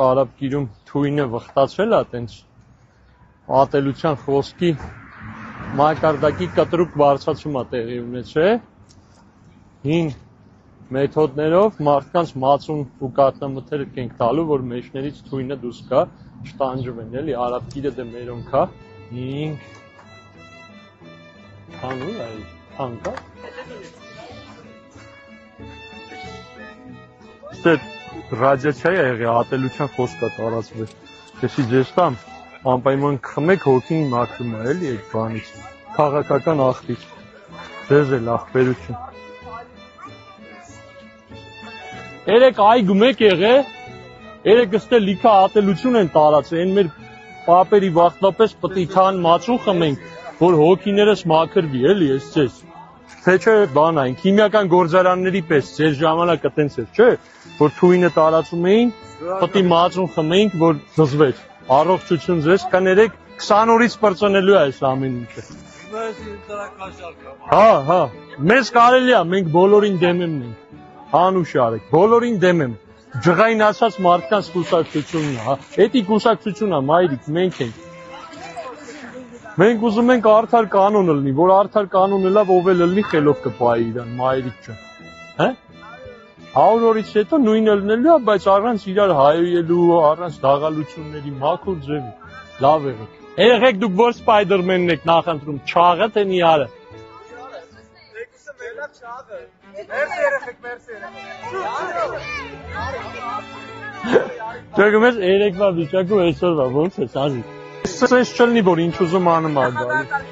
Արաբ գիրում թույնը վխտացել է տենց ատելության խոսքի մակարդակի կտրուկ բարձրացում է տեղի ունեցել հին մեթոդներով մարդկանց մածուն ու կատնամթեր ենք տալու, որ մեջներից թույնը դուրս գա, չտանջվեն, էլի Արաբ գիրը դե մերոնք է 5 քանու է, քանկա Ստե ռադիացիա է եղել, ատելության խոսք է տարածվել։ Քեզի ձեզ տամ, անպայման խմեք հոգին մաքրում է, էլի այդ բանից։ Քաղաքական աղբից։ Ձեզ էլ աղբերություն։ Երեք այգում եք եղել, երեք ստե լիքը ատելություն են տարածել, այն մեր պապերի վախտապես պետք է թան մածուն խմենք, որ հոգիներս մաքրվի, էլի էս ձեզ։ Թե չէ բան այն, քիմիական գործարանների պես ձեր ժամանակը տենց էր, չէ, որ թույնը տարածում էին, պետք է մածուն խմենք, որ դզվեր։ Առողջություն ձեզ, կներեք 20 օրից պրծնելու է այս ամեն ինչը։ Հա, մեզ կարելի է, մենք բոլորին դեմ ենք, հանուշ արեք, բոլորին դեմ եմ, ջղային ասած մարդկանց կուսակցությունն է, էդի կուսակցությունն է, մայրիկ, մենք ենք։ Մենք ուզում ենք արդար կանոն լինի, որ արդար կանոնը լավ ով էլ լինի խելոք կպայի իրան, մայրիկ ջան։ Հա? 100 օրից հետո նույնը լինելու է, բայց առանց իրար հայելու, առանց դաղալությունների, մաքուր ձևի, լավ եղեք։ Երեխեք դուք որ Սպայդերմենն եք նախընտրում, չաղը թե նիարը։ Չգում ես երեկվա վիճակում այսօրվա, ոնց է սազի։ Սենց չլնի, որ ինչ ուզում անում է գալի։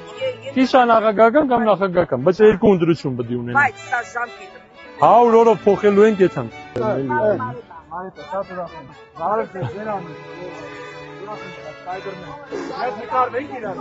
Կիսա նախագահական կամ նախագահական, բայց երկու ընդրություն պետք է ունենա։ Բայց սա ժամկետը։ 100 օրով փոխելու ենք եթան։ Այդ շատ ուրախ եմ։ Բարև ձեզ, երան։ Ուրախ եմ, Սպայդերմեն։ Մենք նկարվենք իրար։